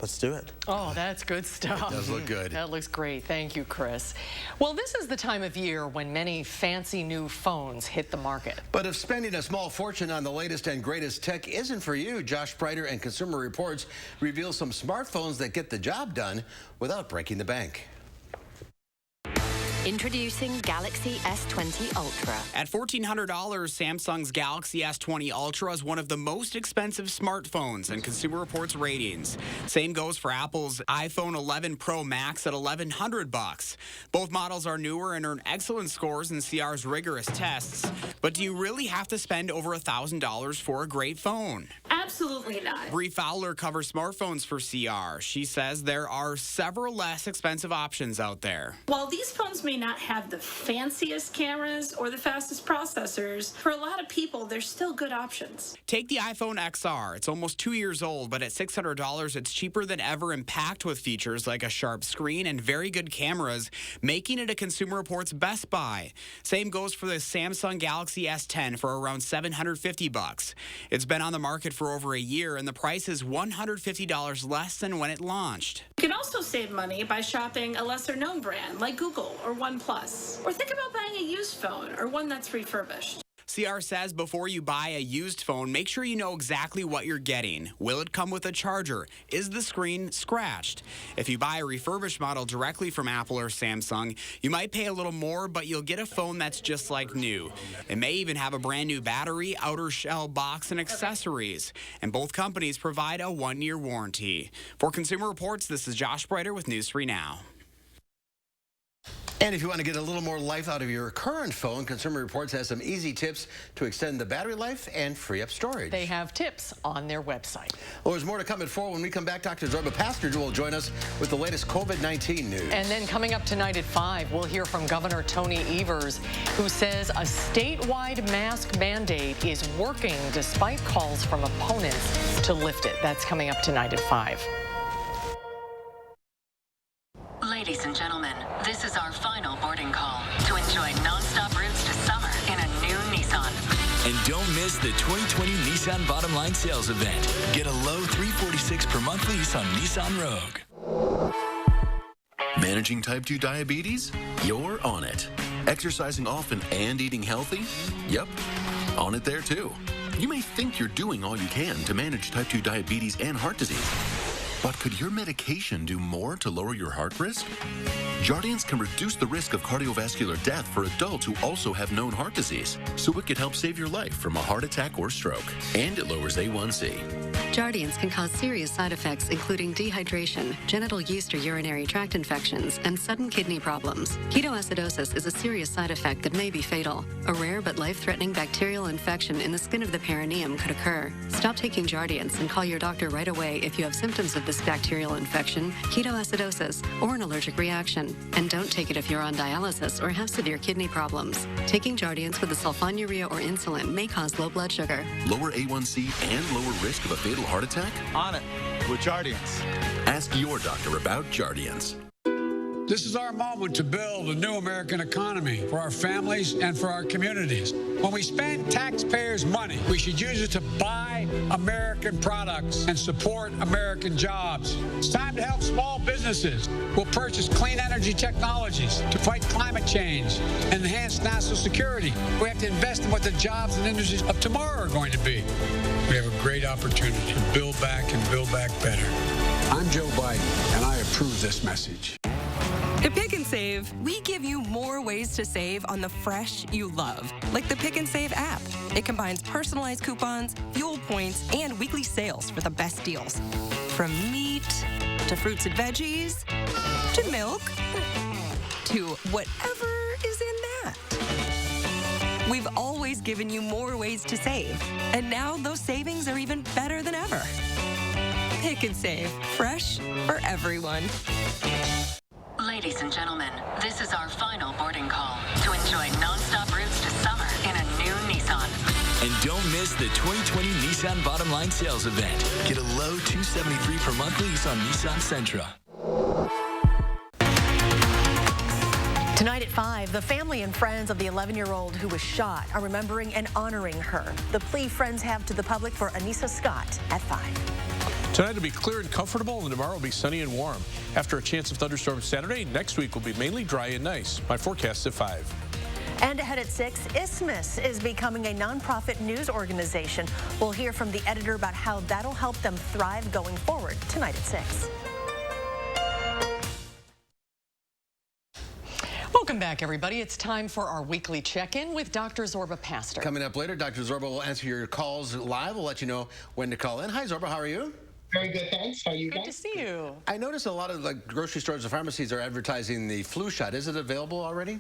Let's do it.
Oh, that's good stuff.
It does look good.
That looks great. Thank you, Chris. Well, this is the time of year when many fancy new phones hit the market.
But if spending a small fortune on the latest and greatest tech isn't for you, Josh Breiter and Consumer Reports reveal some smartphones that get the job done without breaking the bank.
Introducing Galaxy S20 Ultra.
At $1,400, Samsung's Galaxy S20 Ultra is one of the most expensive smartphones in Consumer Reports ratings. Same goes for Apple's iPhone 11 Pro Max at $1,100. Both models are newer and earn excellent scores in CR's rigorous tests. But do you really have to spend over $1,000 for a great phone?
Absolutely.
Absolutely not.
Bree Fowler covers smartphones for CR. She says there are several less expensive options out there.
While these phones may not have the fanciest cameras or the fastest processors, for a lot of people, they're still good options.
Take the iPhone XR. It's almost 2 years old, but at $600, it's cheaper than ever and packed with features like a sharp screen and very good cameras, making it a Consumer Reports best buy. Same goes for the Samsung Galaxy S10 for around $750. It's been on the market for over a year, and the price is $150 less than when it launched.
You can also save money by shopping a lesser-known brand like Google or OnePlus. Or think about buying a used phone or one that's refurbished.
CR says before you buy a used phone, make sure you know exactly what you're getting. Will it come with a charger? Is the screen scratched? If you buy a refurbished model directly from Apple or Samsung, you might pay a little more, but you'll get a phone that's just like new. It may even have a brand new battery, outer shell box, and accessories. And both companies provide a 1-year warranty. For Consumer Reports, this is Josh Breiter with News 3 Now.
And if you want to get a little more life out of your current phone, Consumer Reports has some easy tips to extend the battery life and free up storage.
They have tips on their website.
Well, there's more to come at 4. When we come back, Dr. Zorba Pastor will join us with the latest COVID-19 news.
And then coming up tonight at 5, we'll hear from Governor Tony Evers, who says a statewide mask mandate is working despite calls from opponents to lift it. That's coming up tonight at 5.
Ladies and gentlemen, this is our final boarding call to enjoy non-stop routes to summer in a new Nissan.
And don't miss the 2020 Nissan Bottom Line Sales Event. Get a low $346 per month lease on Nissan Rogue.
Managing type 2 diabetes? You're on it. Exercising often and eating healthy? Yep, on it there too. You may think you're doing all you can to manage type 2 diabetes and heart disease. But could your medication do more to lower your heart risk? Jardiance can reduce the risk of cardiovascular death for adults who also have known heart disease, so it could help save your life from a heart attack or stroke. And it lowers A1C.
Jardiance can cause serious side effects, including dehydration, genital yeast or urinary tract infections, and sudden kidney problems. Ketoacidosis is a serious side effect that may be fatal. A rare but life-threatening bacterial infection in the skin of the perineum could occur. Stop taking Jardiance and call your doctor right away if you have symptoms of this bacterial infection, ketoacidosis, or an allergic reaction. And don't take it if you're on dialysis or have severe kidney problems. Taking Jardiance with the sulfonylurea or insulin may cause low blood sugar,
lower A1C, and lower risk of a fatal heart attack?
On it with Jardiance.
Ask your doctor about Jardiance.
This is our moment to build a new American economy for our families and for our communities. When we spend taxpayers' money, we should use it to buy American products and support American jobs. It's time to help small businesses. We'll purchase clean energy technologies to fight climate change and enhance national security. We have to invest in what the jobs and industries of tomorrow are going to be. We have a great opportunity to build back and build back better. I'm Joe Biden, and I approve this message.
At Pick and Save, we give you more ways to save on the fresh you love, like the Pick and Save app. It combines personalized coupons, fuel points, and weekly sales for the best deals. From meat to fruits and veggies to milk to whatever is in that. We've always given you more ways to save, and now those savings are even better than ever. Pick and Save, fresh for everyone.
Ladies and gentlemen, this is our final boarding call to enjoy non-stop routes to summer in a new Nissan.
And don't miss the 2020 Nissan Bottom Line Sales Event. Get a low $273 per month lease on Nissan Sentra.
Tonight at 5, the family and friends of the 11-year-old who was shot are remembering and honoring her. The plea friends have to the public for Anissa Scott at 5.
Tonight will be clear and comfortable, and tomorrow will be sunny and warm. After a chance of thunderstorms Saturday, next week will be mainly dry and nice. My forecast at 5.
And ahead at 6, Isthmus is becoming a nonprofit news organization. We'll hear from the editor about how that'll help them thrive going forward tonight at 6.
Welcome back, everybody. It's time for our weekly check-in with Dr. Zorba Pastor.
Coming up later, Dr. Zorba will answer your calls live. We'll let you know when to call in. Hi, Zorba. How are you?
Very good, thanks. How are you guys?
Good to see you.
I noticed a lot of grocery stores and pharmacies are advertising the flu shot. Is it available already?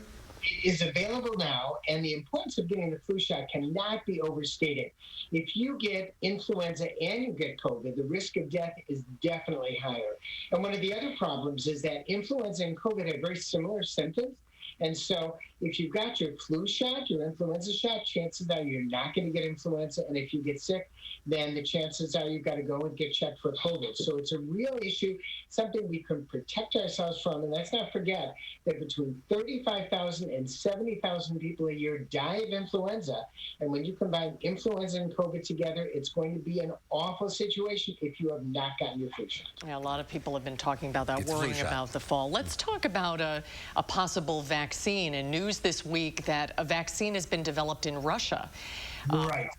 is available now, and the importance of getting the flu shot cannot be overstated. If you get influenza and you get COVID, the risk of death is definitely higher. And one of the other problems is that influenza and COVID have very similar symptoms. And so if you've got your flu shot, your influenza shot, chances are you're not going to get influenza. And if you get sick, then the chances are you've got to go and get checked for COVID. So it's a real issue, something we can protect ourselves from. And let's not forget that between 35,000 and 70,000 people a year die of influenza. And when you combine influenza and COVID together, it's going to be an awful situation if you have not gotten your flu shot.
Yeah, a lot of people have been talking about that, worrying about the fall. Let's talk about a possible vaccine. And news this week that a vaccine has been developed in Russia.
Right.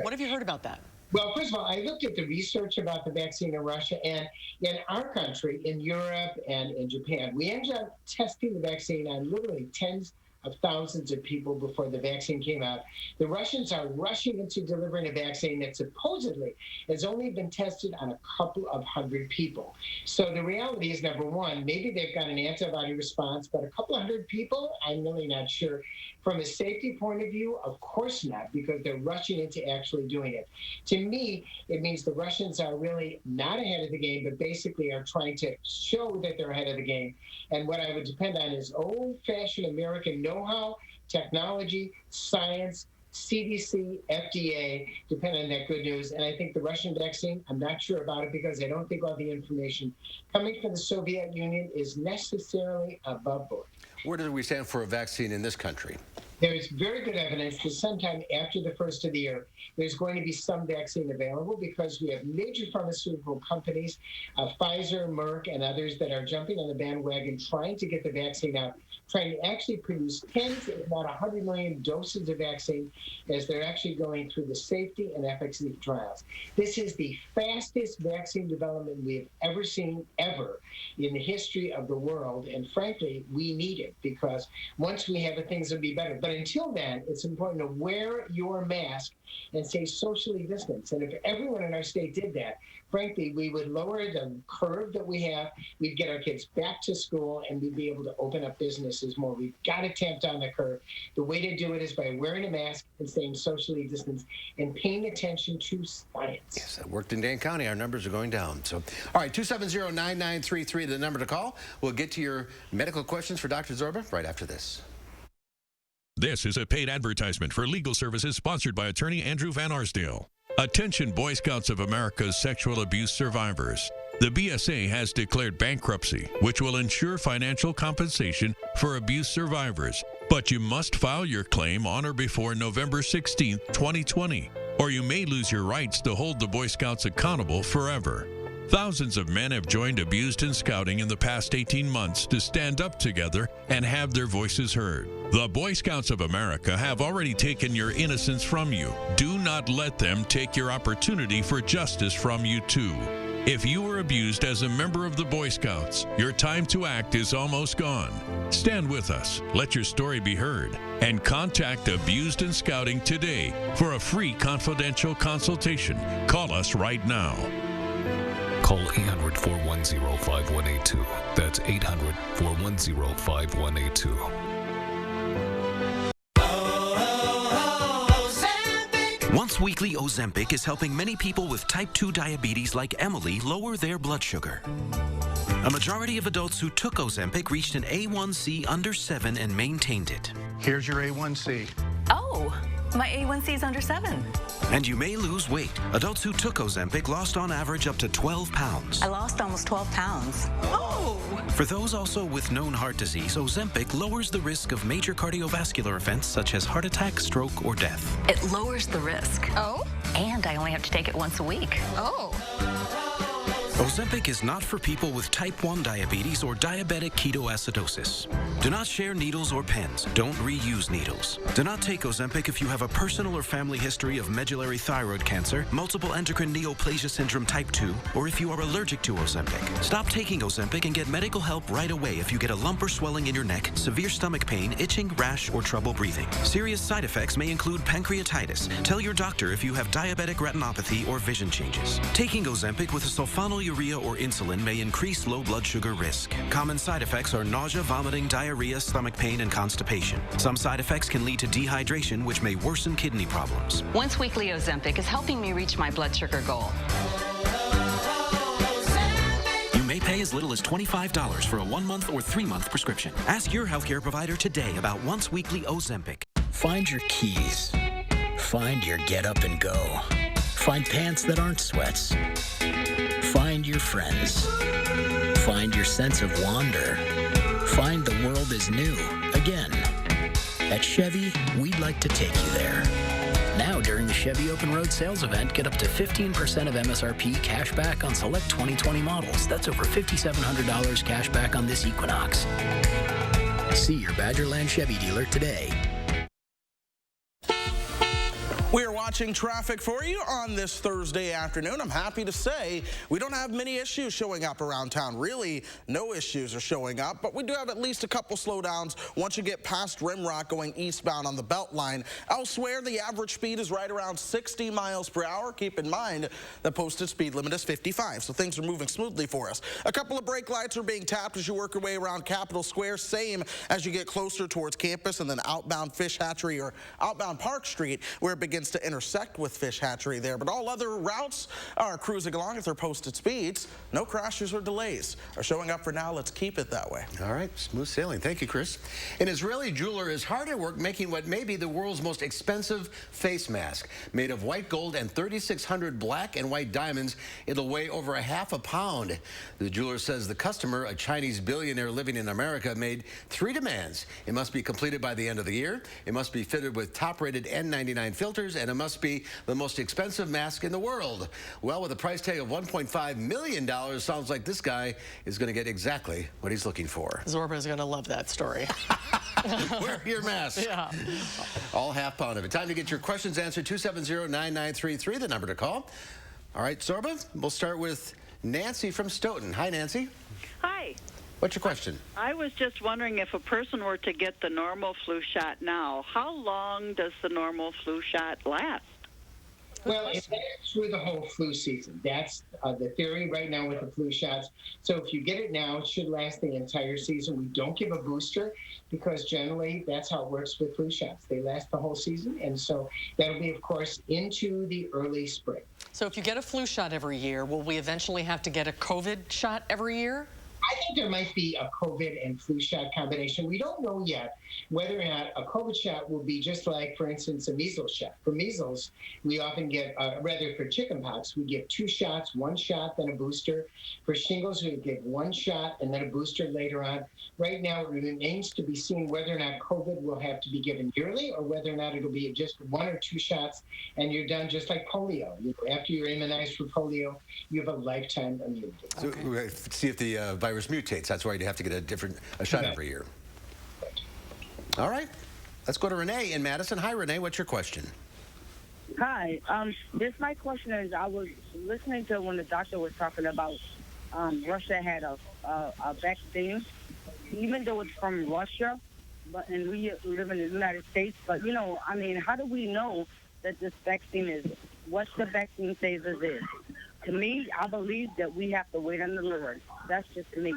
What have you heard about that?
Well, first of all, I looked at the research about the vaccine in Russia, and in our country, in Europe and in Japan, we ended up testing the vaccine on literally tens of thousands of people before the vaccine came out. The Russians are rushing into delivering a vaccine that supposedly has only been tested on a couple of hundred people. So the reality is, number one, maybe they've got an antibody response, but a couple of hundred people, I'm really not sure. From a safety point of view, of course not, because they're rushing into actually doing it. To me, it means the Russians are really not ahead of the game, but basically are trying to show that they're ahead of the game. And what I would depend on is old-fashioned American know-how, technology, science, CDC, FDA, depend on that good news. And I think the Russian vaccine, I'm not sure about it because I don't think all the information coming from the Soviet Union is necessarily above board.
Where do we stand for a vaccine in this country?
There's very good evidence that sometime after the first of the year, there's going to be some vaccine available because we have major pharmaceutical companies, Pfizer, Merck, and others that are jumping on the bandwagon trying to get the vaccine out, trying to actually produce tens, if not 100 million doses of vaccine as they're actually going through the safety and efficacy trials. This is the fastest vaccine development we have ever seen, ever, in the history of the world. And frankly, we need it because once we have it, things will be better. But until then, it's important to wear your mask and stay socially distanced. And if everyone in our state did that, frankly, we would lower the curve that we have. We'd get our kids back to school, and we'd be able to open up businesses more. We've got to tamp down the curve. The way to do it is by wearing a mask and staying socially distanced and paying attention to science.
Yes, that worked in Dane County. Our numbers are going down. So, all right, 270-9933, the number to call. We'll get to your medical questions for Dr. Zorba right after this.
This is a paid advertisement for legal services sponsored by attorney Andrew Van Arsdale. Attention Boy Scouts of America's sexual abuse survivors. The BSA has declared bankruptcy, which will ensure financial compensation for abuse survivors. But you must file your claim on or before November 16, 2020, or you may lose your rights to hold the Boy Scouts accountable forever. Thousands of men have joined Abused in Scouting in the past 18 months to stand up together and have their voices heard. The Boy Scouts of America have already taken your innocence from you. Do not let them take your opportunity for justice from you too. If you were abused as a member of the Boy Scouts, your time to act is almost gone. Stand with us, let your story be heard, and contact Abused in Scouting today for a free confidential consultation. Call us right now.
Call 800-410-5182. That's 800-410-5182.
Once weekly Ozempic is helping many people with type 2 diabetes like Emily lower their blood sugar. A majority of adults who took Ozempic reached an A1C under 7 and maintained it.
Here's your A1C.
Oh, my A1C is under 7.
And you may lose weight. Adults who took Ozempic lost on average up to 12 pounds.
I lost almost 12 pounds. Oh!
For those also with known heart disease, Ozempic lowers the risk of major cardiovascular events such as heart attack, stroke, or death.
It lowers the risk.
Oh?
And I only have to take it once a week.
Oh.
Ozempic is not for people with type 1 diabetes or diabetic ketoacidosis. Do not share needles or pens. Don't reuse needles. Do not take Ozempic if you have a personal or family history of medullary thyroid cancer, multiple endocrine neoplasia syndrome type 2, or if you are allergic to Ozempic. Stop taking Ozempic and get medical help right away if you get a lump or swelling in your neck, severe stomach pain, itching, rash, or trouble breathing. Serious side effects may include pancreatitis. Tell your doctor if you have diabetic retinopathy or vision changes. Taking Ozempic with a sulfonyl Phenolurea or insulin may increase low blood sugar risk. Common side effects are nausea, vomiting, diarrhea, stomach pain, and constipation. Some side effects can lead to dehydration, which may worsen kidney problems.
Once weekly Ozempic is helping me reach my blood sugar goal.
You may pay as little as $25 for a 1-month or 3-month prescription. Ask your healthcare provider today about once weekly Ozempic.
Find your keys. Find your get up and go. Find pants that aren't sweats. Find your friends. Find your sense of wonder. Find the world is new again. At Chevy, we'd like to take you there. Now, during the Chevy Open Road Sales Event, get up to 15% of MSRP cash back on select 2020 models. That's over $5,700 cash back on this Equinox. See your Badgerland Chevy dealer today.
We are watching traffic for you on this Thursday afternoon. I'm happy to say we don't have many issues showing up around town. Really, no issues are showing up, but we do have at least a couple slowdowns once you get past Rimrock going eastbound on the Beltline. Elsewhere, the average speed is right around 60 miles per hour. Keep in mind the posted speed limit is 55, so things are moving smoothly for us. A couple of brake lights are being tapped as you work your way around Capitol Square, same as you get closer towards campus and then outbound Fish Hatchery or outbound Park Street, where it begins to intersect with Fish Hatchery there. But all other routes are cruising along at their posted speeds. No crashes or delays are showing up for now. Let's keep it that way.
All right, smooth sailing. Thank you, Chris. An Israeli jeweler is hard at work making what may be the world's most expensive face mask. Made of white gold and 3,600 black and white diamonds, it'll weigh over ½ a pound. The jeweler says the customer, a Chinese billionaire living in America, made 3 demands. It must be completed by the end of the year. It must be fitted with top-rated N99 filters, and it must be the most expensive mask in the world. Well, with a price tag of $1.5 million, sounds like this guy is going to get exactly what he's looking for.
Zorba is going to love that story.
Wear your mask.
Yeah.
All ½ pound of it. Time to get your questions answered. 270-9933, the number to call. All right, Zorba, we'll start with Nancy from Stoughton. Hi, Nancy.
Hi.
What's your question?
I was just wondering, if a person were to get the normal flu shot now, how long does the normal flu shot last?
Well, it's through the whole flu season. That's the theory right now with the flu shots. So if you get it now, it should last the entire season. We don't give a booster because generally that's how it works with flu shots. They last the whole season. And so that'll be, of course, into the early spring.
So if you get a flu shot every year, will we eventually have to get a COVID shot every year?
I think there might be a COVID and flu shot combination. We don't know yet whether or not a COVID shot will be just like, for instance, a measles shot. For measles, we often get, rather for chickenpox, we give 2 shots, 1 shot, then a booster. For shingles, we give 1 shot and then a booster later on. Right now, it remains to be seen whether or not COVID will have to be given yearly or whether or not it'll be just 1 or 2 shots and you're done, just like polio. After you're immunized for polio, you have a lifetime immunity.
So we'll see if the virus mutates. That's why you have to get a shot every year. All right. Let's go to Renee in Madison. Hi, Renee. What's your question?
Hi. My question is, I was listening to when the doctor was talking about Russia had a vaccine, even though it's from Russia, and we live in the United States. But, how do we know that this vaccine is what the vaccine says it is? To me, I believe that we have to wait on the Lord. That's just me.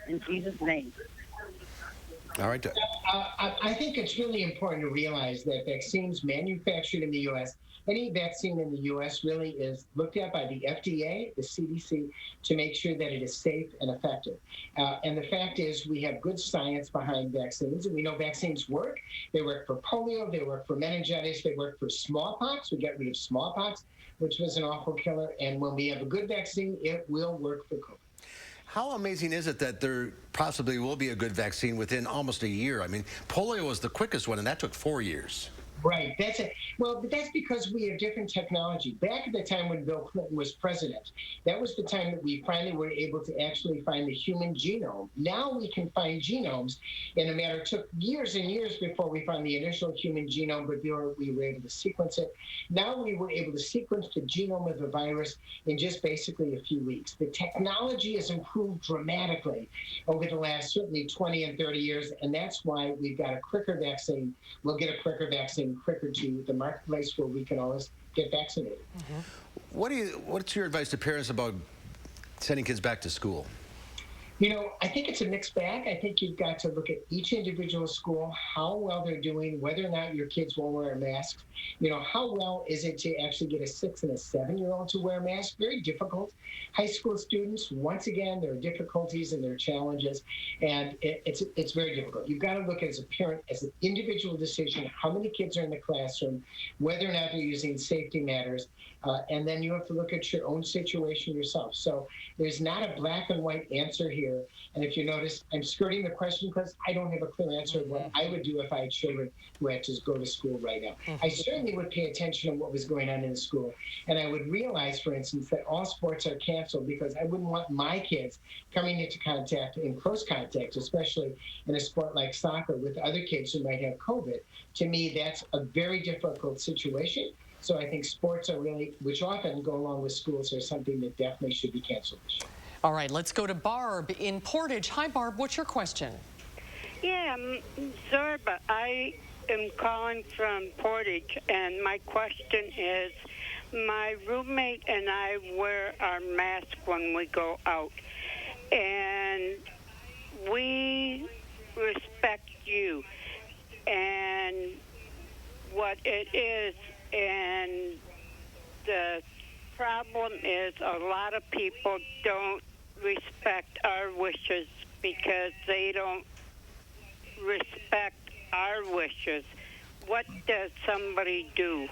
In Jesus' name.
All right.
I think it's really important to realize that vaccines manufactured in the U.S., any vaccine in the U.S. really is looked at by the FDA, the CDC, to make sure that it is safe and effective. And the fact is we have good science behind vaccines, and we know vaccines work. They work for polio, they work for meningitis, they work for smallpox. We got rid of smallpox, which was an awful killer. And when we have a good vaccine, it will work for COVID.
How amazing is it that there possibly will be a good vaccine within almost a year? I mean, polio was the quickest one, and that took 4 years.
Right. That's it. Well, but that's because we have different technology. Back at the time when Bill Clinton was president, that was the time that we finally were able to actually find the human genome. Now we can find genomes in a matter. It took years and years before we found the initial human genome, but we were able to sequence it. Now we were able to sequence the genome of the virus in just basically a few weeks. The technology has improved dramatically over the last certainly 20 and 30 years, and that's why we've got a quicker vaccine. We'll get a quicker vaccine quicker to the marketplace where we can always get vaccinated.
What's your advice to parents about sending kids back to school?
You know, I think it's a mixed bag. I think you've got to look at each individual school, how well they're doing, whether or not your kids will wear a mask. You know, how well is it to actually get a 6 and a 7-year-old to wear a mask? Very difficult. High school students, once again, there are difficulties and there are challenges, and it's very difficult. You've got to look at, as a parent, as an individual decision, how many kids are in the classroom, whether or not they're using safety matters, and then you have to look at your own situation yourself. So there's not a black and white answer here. And if you notice, I'm skirting the question because I don't have a clear answer of what I would do if I had children who had to go to school right now. I certainly would pay attention to what was going on in the school. And I would realize, for instance, that all sports are canceled because I wouldn't want my kids coming into contact, in close contact, especially in a sport like soccer, with other kids who might have COVID. To me, that's a very difficult situation. So I think sports are really, which often go along with schools, are something that definitely should be canceled this year.
All right, let's go to Barb in Portage. Hi, Barb. What's your question?
Yeah, Zorba, I am calling from Portage, and my question is, my roommate and I wear our mask when we go out, and we respect you and what it is, and the problem is a lot of people don't respect our wishes because they don't respect our wishes. What does somebody do?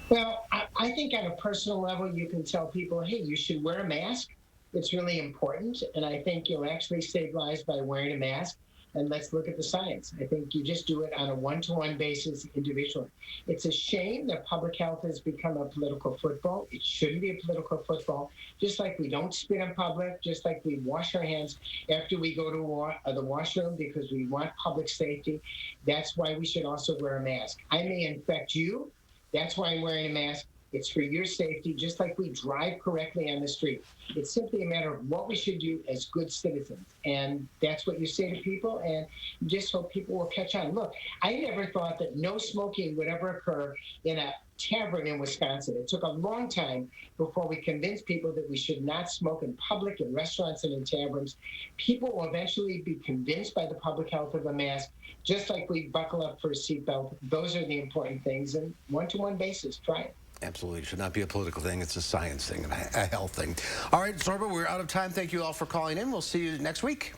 Well, I think on a personal level, you can tell people, hey, you should wear a mask. It's really important. And I think you'll actually save lives by wearing a mask. And let's look at the science. I think you just do it on a one-to-one basis individually. It's a shame that public health has become a political football. It shouldn't be a political football. Just like we don't spit in public, just like we wash our hands after we go to the washroom because we want public safety, that's why we should also wear a mask. I may infect you. That's why I'm wearing a mask. It's for your safety, just like we drive correctly on the street. It's simply a matter of what we should do as good citizens. And that's what you say to people, and you just hope people will catch on. Look, I never thought that no smoking would ever occur in a tavern in Wisconsin. It took a long time before we convinced people that we should not smoke in public, in restaurants and in taverns. People will eventually be convinced by the public health of a mask, just like we buckle up for a seatbelt. Those are the important things, and one-to-one basis, try it.
Absolutely. It should not be a political thing. It's a science thing and a health thing. All right, Zorba, we're out of time. Thank you all for calling in. We'll see you next week.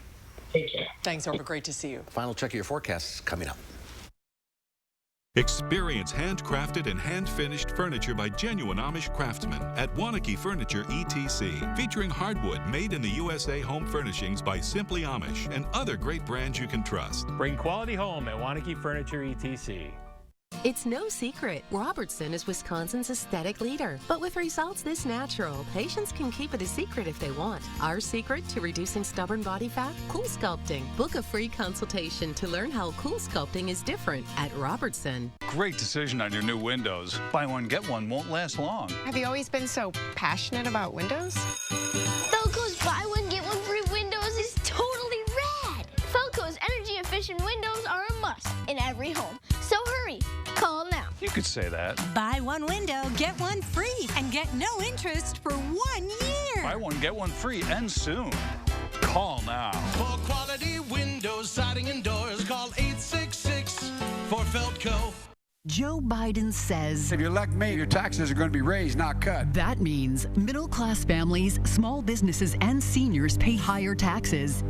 Take care.
Thanks, Zorba. Great to see you.
Final check of your forecasts coming up.
Experience handcrafted and hand-finished furniture by genuine Amish craftsmen at Wanakee Furniture ETC, featuring hardwood made in the USA home furnishings by Simply Amish and other great brands you can trust.
Bring quality home at Wanakee Furniture ETC.
It's no secret, Robertson is Wisconsin's aesthetic leader. But with results this natural, patients can keep it a secret if they want. Our secret to reducing stubborn body fat? Cool Sculpting. Book a free consultation to learn how Cool Sculpting is different at Robertson.
Great decision on your new windows. Buy one, get one won't last long.
Have you always been so passionate about windows?
Felco's buy one, get one free windows is totally rad. Felco's energy-efficient windows are a must in every home. So hurry. Call now.
You could say that.
Buy one window, get one free, and get no interest for 1 year.
Buy one, get one free, and soon. Call now.
For quality windows, siding, and doors, call 866 for Felco.
Joe Biden says,
if you elect me, your taxes are going to be raised, not cut.
That means middle-class families, small businesses, and seniors pay higher taxes.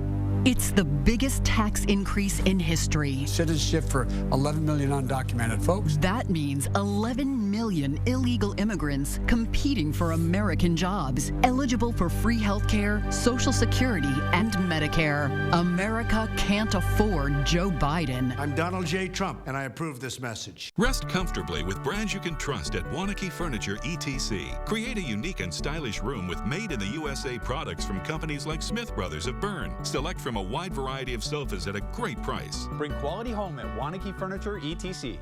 It's the biggest tax increase in history.
Citizenship for 11 million undocumented folks.
That means 11 million illegal immigrants competing for American jobs, eligible for free health care, Social Security, and Medicare. America can't afford Joe Biden.
I'm Donald J. Trump, and I approve this message.
Rest comfortably with brands you can trust at Wanakee Furniture ETC. Create a unique and stylish room with made-in-the-USA products from companies like Smith Brothers of Bern. Select from a wide variety of sofas at a great price.
Bring quality home at Wanakee Furniture ETC.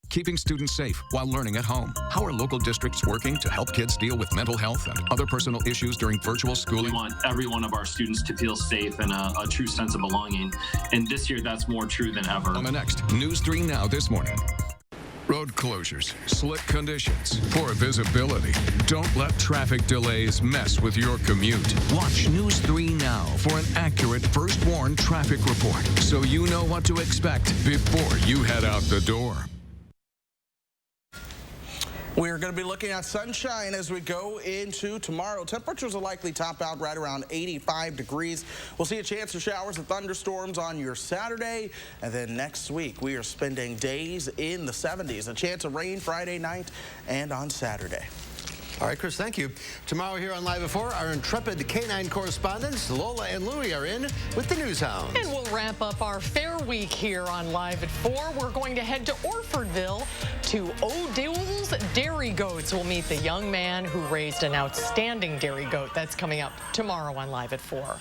Keeping students safe while learning at home. How are local districts working to help kids deal with mental health and other personal issues during virtual schooling?
We want every one of our students to feel safe and a true sense of belonging. And this year, that's more true than ever.
On the next News 3 Now this morning. Road closures, slick conditions, poor visibility. Don't let traffic delays mess with your commute. Watch News 3 now for an accurate first warn traffic report so you know what to expect before you head out the door.
We're going to be looking at sunshine as we go into tomorrow. Temperatures will likely top out right around 85 degrees. We'll see a chance of showers and thunderstorms on your Saturday. And then next week, we are spending days in the 70s. A chance of rain Friday night and on Saturday.
All right, Chris, thank you. Tomorrow here on Live at 4, our intrepid K9 correspondents, Lola and Louie, are in with the News Hounds.
And we'll wrap up our Fair Week here on Live at 4. We're going to head to Orfordville to O'Dill's Dairy Goats. We'll meet the young man who raised an outstanding dairy goat. That's coming up tomorrow on Live at 4.